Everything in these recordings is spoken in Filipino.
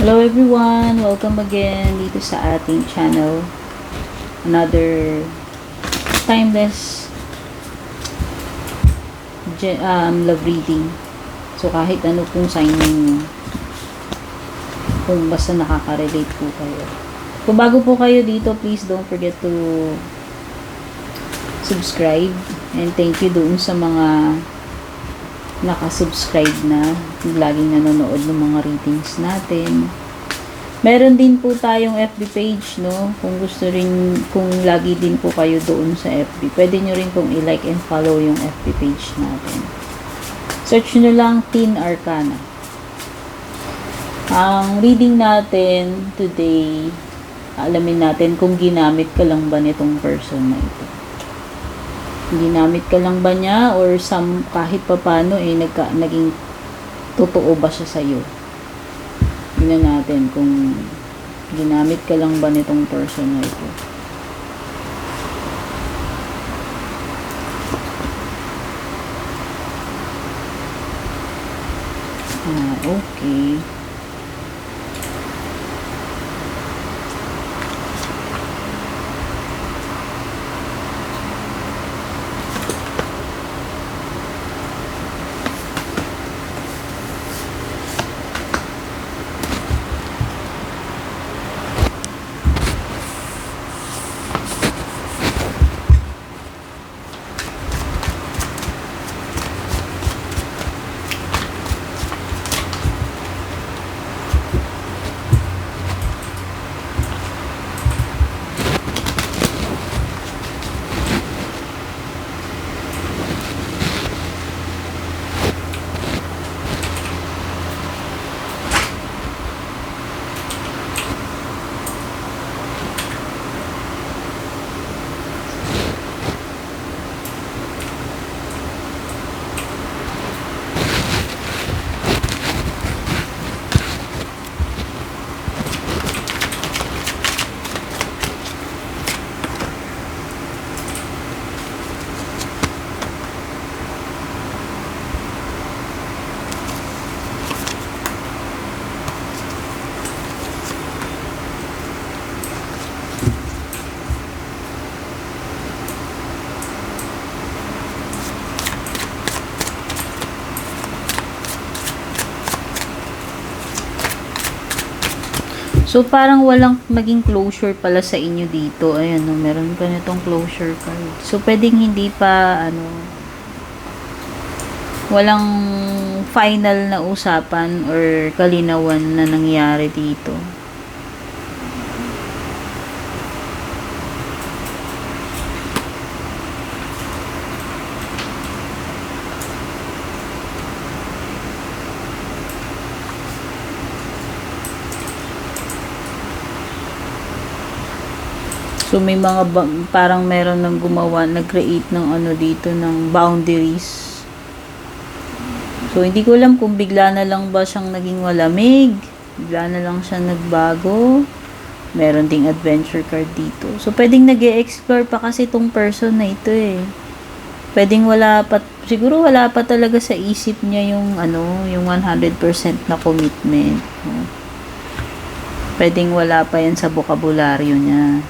Hello everyone! Welcome again dito sa ating channel. Another timeless love reading. So kahit ano pong sign ninyo, kung basta nakaka-relate po kayo. Kung bago po kayo dito, please don't forget to subscribe. And thank you doon sa mga nakasubscribe na, laging nanonood ng mga readings natin. Meron din po tayong FB page, no? Kung gusto rin, kung lagi din po kayo doon sa FB, pwede nyo rin pong i-like and follow yung FB page natin. Search nyo lang Teen Arcana. Ang reading natin today, alamin natin kung ginamit ka lang ba nitong person na ito. Ginamit ka lang ba niya or kahit papano naging totoo ba siya sa'yo? Tingnan natin kung ginamit ka lang ba nitong person na ito. Okay. So, parang walang maging closure pala sa inyo dito. Ayan, no, meron pa nitong closure card. So, pwedeng hindi pa, walang final na usapan or kalinawan na nangyari dito. So, may mga parang meron ng gumawa, nag-create ng dito, ng boundaries. So, hindi ko alam kung bigla na lang ba siyang naging malamig, bigla na lang siya nagbago. Meron ding adventure card dito. So, pwedeng nag-e-explore pa kasi itong person na ito eh. Pwedeng wala pa, siguro wala pa talaga sa isip niya yung yung 100% na commitment. Pwedeng wala pa yan sa bokabularyo niya.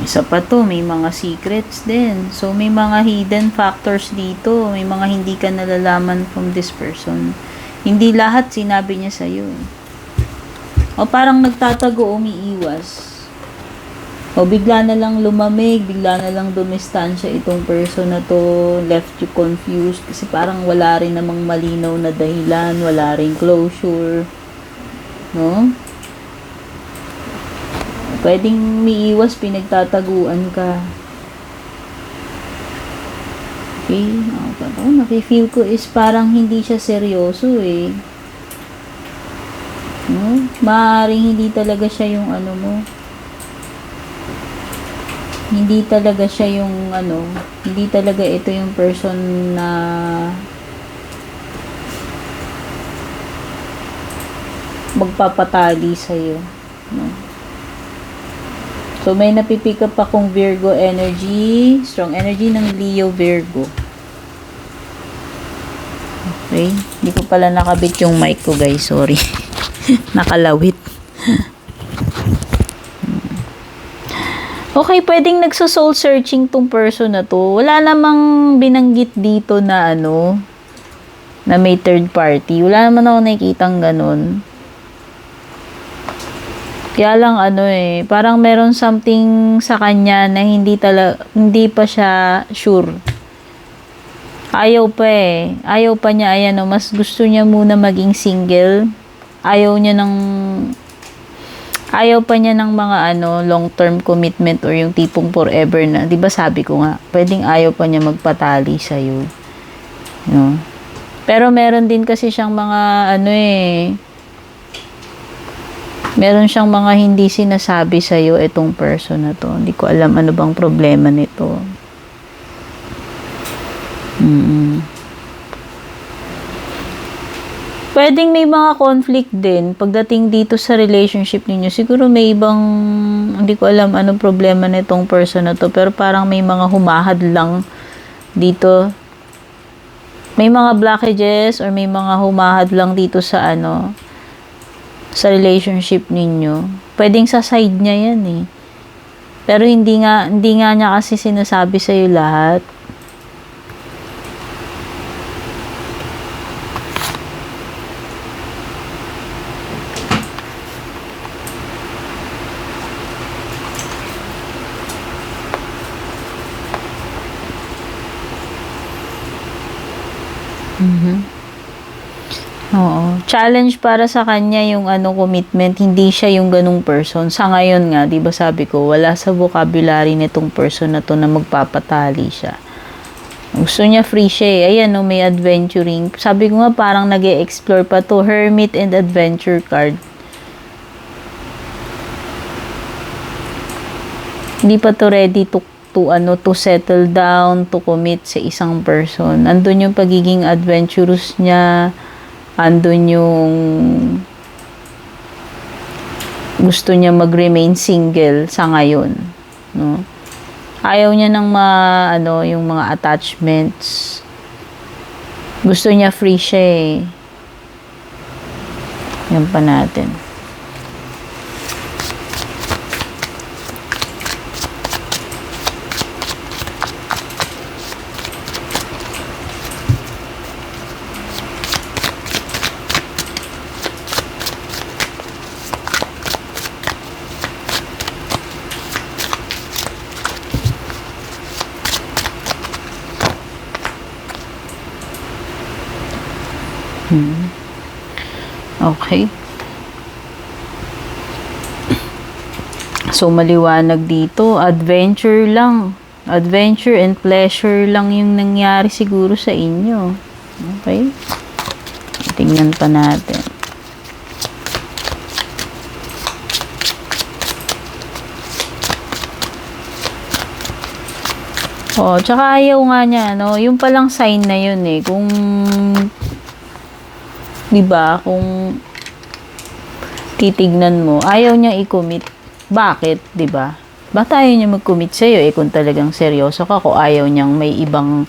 Isa pa to, may mga secrets din. So, may mga hidden factors dito. May mga hindi ka nalalaman from this person. Hindi lahat sinabi niya sa'yo. O parang nagtatago, umiiwas. O bigla na lang lumamig, bigla na lang dumistansya itong person na to, left you confused. Kasi parang wala rin namang malinaw na dahilan, wala rin closure. No? Pwedeng umiiwas, pinagtataguan ka. Okay? Nakifeel ko is parang hindi siya seryoso eh. No? Maaaring hindi talaga siya yung mo. Hindi talaga siya yung hindi talaga ito yung person na magpapatali sa'yo. No? So, may napipick up akong Virgo energy. Strong energy ng Leo Virgo. Okay. Hindi ko pala nakabit yung mic ko, guys. Sorry. Nakalawit. Okay, pwedeng nagso-soul searching tong person na to. Wala namang binanggit dito na na may third party. Wala naman ako nakikitang ganun. Kaya lang parang meron something sa kanya na hindi pa siya sure. Ayaw pa Ayaw pa niya, mas gusto niya muna maging single. Ayaw pa niya ng mga long-term commitment or yung tipong forever na. 'Di ba sabi ko nga, pwedeng ayaw pa niya magpatali sa iyo. No? Pero meron din kasi siyang mga meron siyang mga hindi sinasabi sa iyo itong person na to. Hindi ko alam ano bang problema nito. Pwedeng may mga conflict din pagdating dito sa relationship ninyo. Siguro may ibang, hindi ko alam anong problema nitong person na to, pero parang may mga humahad lang dito. May mga blockages or may mga humahad lang dito sa sa relationship ninyo. Pwedeng sa side niya yan Pero hindi nga niya kasi sinasabi sa iyo lahat. Oo. Challenge para sa kanya yung commitment. Hindi siya yung ganung person. Sa ngayon nga, di ba sabi ko, wala sa vocabulary nitong person na to na magpapatali siya. Gusto niya free siya Ayan, may adventuring. Sabi ko nga, parang nag-e-explore pa to. Hermit and adventure card. Hindi pa to ready to settle down, to commit sa isang person. Andun yung pagiging adventurous niya, andun yung gusto niya mag-remain single sa ngayon, no? Ayaw niya ng yung mga attachments. Gusto niya free siya Yan pa natin. Okay. So, maliwanag dito. Adventure lang. Adventure and pleasure lang yung nangyari siguro sa inyo. Okay? Tingnan pa natin. Tsaka ayaw nga niya, yung palang sign na yun kung, diba, kung titignan mo, ayaw niya i-commit. Bakit, diba? Ba't ayaw niya mag-commit sa'yo kung talagang seryoso ka, kung ayaw niyang may ibang,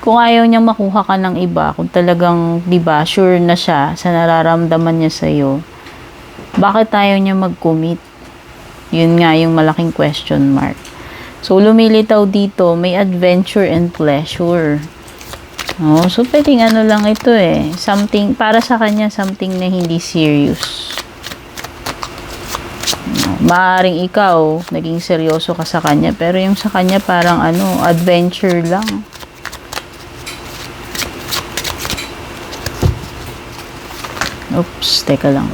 kung ayaw niyang makuha ka ng iba, kung talagang, diba, sure na siya sa nararamdaman niya sa'yo, bakit ayaw niya mag-commit? Yun nga yung malaking question mark. So, lumilitaw dito, may adventure and pleasure. So, pwedeng lang ito something, para sa kanya, something na hindi serious. Maaaring ikaw, naging seryoso ka sa kanya, pero yung sa kanya parang adventure lang. Oops, teka lang.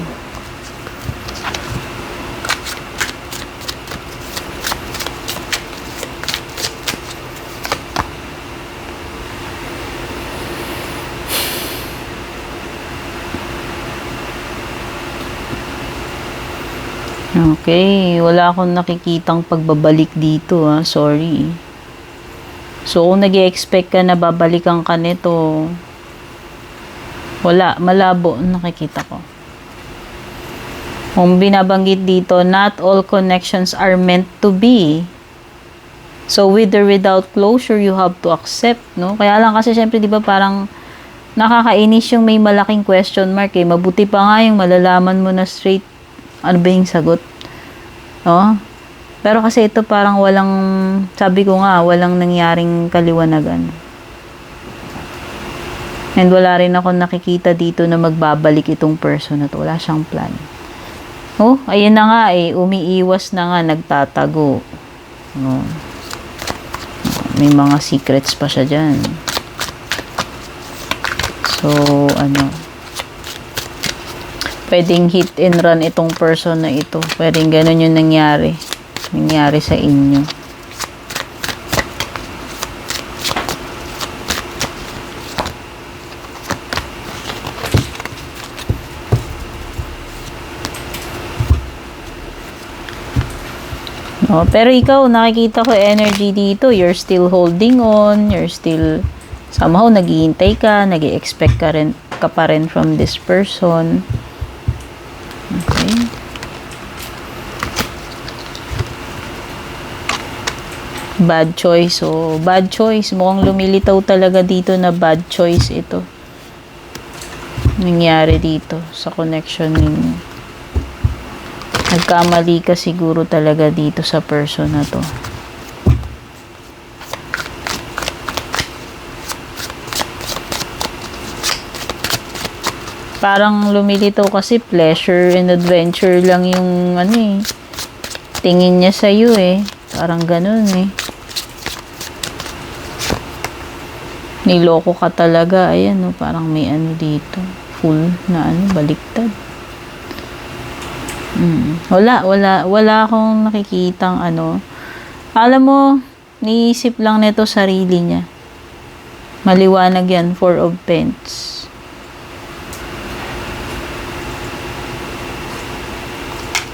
Okay, wala akong nakikitang pagbabalik dito sorry. So, kung nag-i-expect ka na babalikan ka nito, wala, malabo nakikita ko. Kung binabanggit dito, not all connections are meant to be. So, with or without closure, you have to accept, no? Kaya lang kasi, syempre, di ba, parang nakakainis yung may malaking question mark, eh. Mabuti pa nga yung malalaman mo na straight, ano ba yung sagot? No? Pero kasi ito parang walang, sabi ko nga, walang nangyaring kaliwanagan. And wala rin ako nakikita dito na magbabalik itong person na to. Wala siyang plan. Oh, ayun na nga eh, umiiwas na nga, nagtatago. Oh. May mga secrets pa siya dyan. So, ano, pwedeng hit and run itong person na ito. Pwedeng ganun yung nangyari sa inyo. Oh, pero ikaw, nakikita ko energy dito. You're still holding on. You're still somehow naghihintay ka. Nag-i-expect ka pa rin from this person. Okay. Bad choice. So, bad choice. Mukhang lumilitaw talaga dito na bad choice ito. Nangyari dito sa connection ninyo. Nagkamali ka siguro talaga dito sa person na to. Parang lumilitaw kasi pleasure and adventure lang yung ano eh. Tingin niya sa iyo eh. Parang ganun eh. Niloko ka talaga. Ayan no, parang may ano dito. Full na ano, baliktad. Wala akong nakikitang ano. Alam mo, niisip lang nito sarili niya. Maliwanag yan, 4 of Pentacles.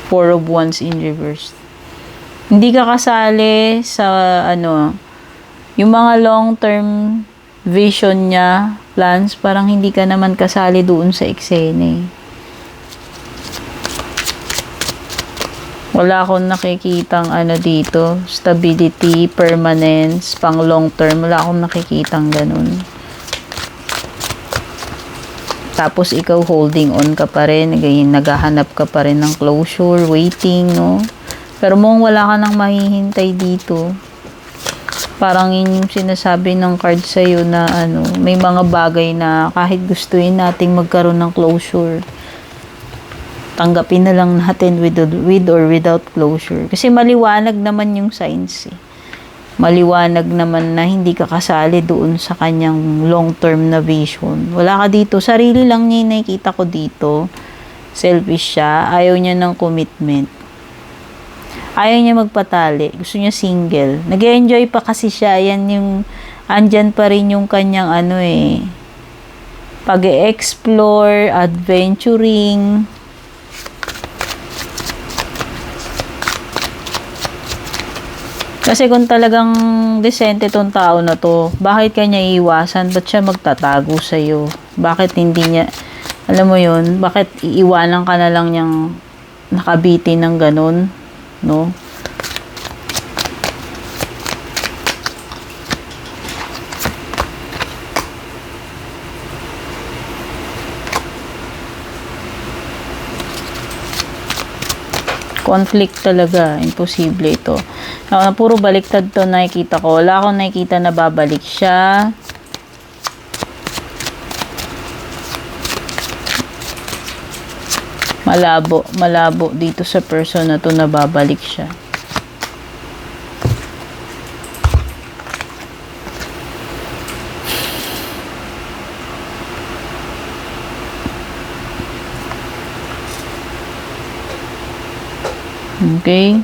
Four of Wands in reverse. Hindi ka kasali sa ano, yung mga long-term vision niya, plans, parang hindi ka naman kasali doon sa eksena eh. Wala akong nakikitang ano dito, stability, permanence, pang long term. Wala akong nakikitang ganun. Tapos ikaw holding on ka pa rin, naghahanap ka pa rin ng closure, waiting, no? Pero mukhang wala ka nang mahihintay dito. Parang yun yung sinasabi ng card sa'yo na ano, may mga bagay na kahit gustuin nating magkaroon ng closure, tanggapin na lang natin with or without closure. Kasi maliwanag naman yung signs eh. Maliwanag naman na hindi ka kasali doon sa kanyang long-term na vision. Wala ka dito. Sarili lang niya yung nakikita ko dito. Selfish siya. Ayaw niya ng commitment. Ayaw niya magpatali. Gusto niya single. Nag-enjoy pa kasi siya. Yan yung, andyan pa rin yung kanyang ano eh, pag-e-explore, adventuring. Kasi kung talagang decente tong tao na to, bakit kanya iiwasan? Ba't siya magtatago sa'yo? Bakit hindi niya, alam mo yun, bakit iiwanan ka na lang niyang nakabitin ng ganun? No? Conflict talaga. Imposible ito. Puro baliktad to nakikita ko. Wala akong nakikita na babalik siya. Malabo dito sa person na to na babalik siya. Okay?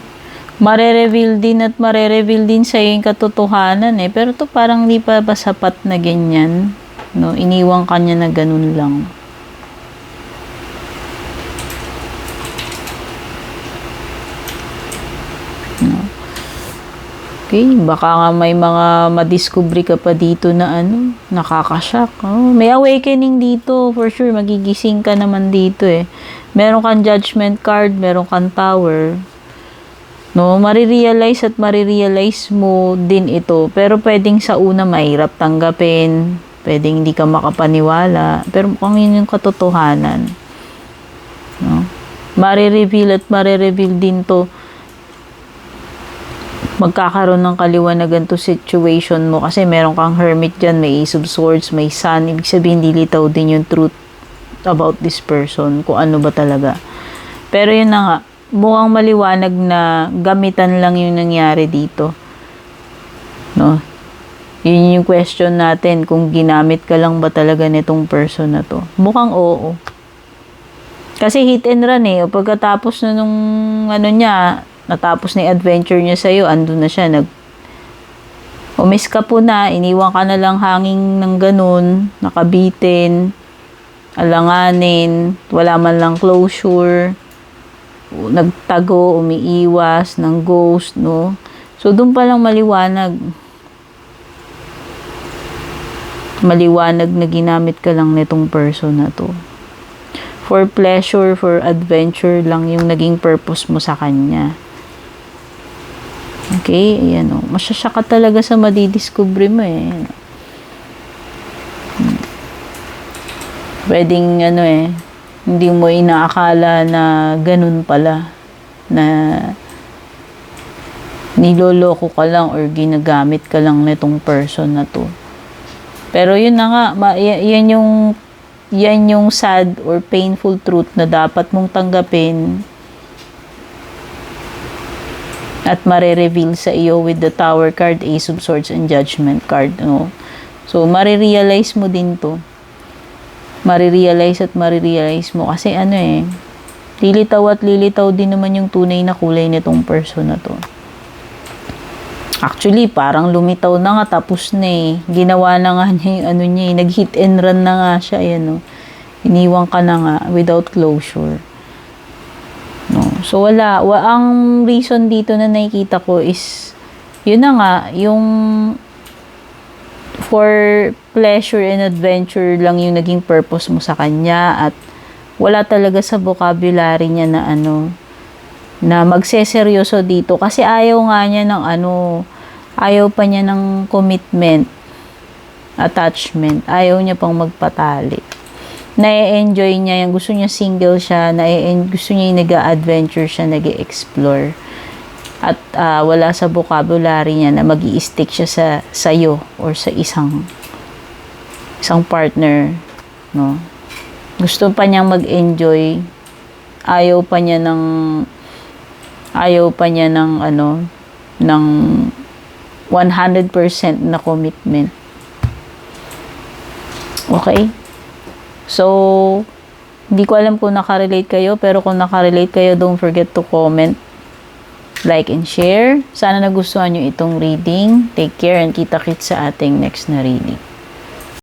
Mare-reveal din sa'yo yung katotohanan eh. Pero to parang di pa ba sapat na ganyan? No? Iniwang kanya na ganun lang. No? Okay, baka nga may mga madiscovery ka pa dito na ano, nakakashock. Oh, may awakening dito, for sure. Magigising ka naman dito eh. Meron kang judgment card, meron kang tower. No, marirealize at marirealize mo din ito. Pero pwedeng sa una mahirap tanggapin. Pwedeng hindi ka makapaniwala. Pero mukhang yun yung katotohanan. No? Marireveal at marireveal din to. Magkakaroon ng kaliwanagan to situation mo kasi meron kang hermit dyan, may ace of swords, may sun, ibig sabihin dilitaw din yung truth about this person, kung ano ba talaga. Pero yun na nga, mukhang maliwanag na gamitan lang yung nangyari dito. No? Yun yung question natin, kung ginamit ka lang ba talaga nitong person na to. Mukhang oo. Kasi hit and run eh, o pagkatapos na nung ano niya, natapos na yung adventure niya sa'yo, andun na siya, umis ka po na, iniwan ka na lang hanging ng ganun, nakabitin, alanganin, wala man lang closure, nagtago, umiiwas, ng ghost, no? So, doon pa lang maliwanag. Maliwanag na ginamit ka lang nitong person na to. For pleasure, for adventure lang yung naging purpose mo sa kanya. Okay, ayan o. Masyasya ka talaga sa madidiscovery mo eh. Pwedeng ano eh, hindi mo inaakala na ganun pala. Na niloloko ka lang or ginagamit ka lang nitong person na to. Pero yun na nga, yan yung sad or painful truth na dapat mong tanggapin at marireveal sa iyo with the Tower card, Ace of Swords, and Judgment card. No? So, marirealize mo din to. Marirealize at marirealize mo. Kasi ano eh, lilitaw at lilitaw din naman yung tunay na kulay nitong person na to. Actually, parang lumitaw na nga, tapos na eh. Ginawa na nga niya yung ano niya eh. Nag-hit and run na nga siya. Ayan, no? Iniwan ka na nga without closure. No. So, wala. Ang reason dito na nakikita ko is, yun na nga, yung for pleasure and adventure lang yung naging purpose mo sa kanya at wala talaga sa vocabulary niya na ano, na magseseryoso dito. Kasi ayaw nga niya ng ano, ayaw pa niya ng commitment, attachment. Ayaw niya pang magpatali. Na-enjoy niya yung gusto niya single siya, gusto niya yung nag-adventure siya, nag-explore. At wala sa vocabulary niya na mag-i-stick siya sa iyo or sa isang partner, no. Gusto pa niyang mag-enjoy. Ayaw pa niya ng ano, ng 100% na commitment. Okay? So, hindi ko alam kung nakarelate kayo, pero kung nakarelate kayo, don't forget to comment, like, and share. Sana nagustuhan nyo itong reading. Take care and kita-kits sa ating next na reading.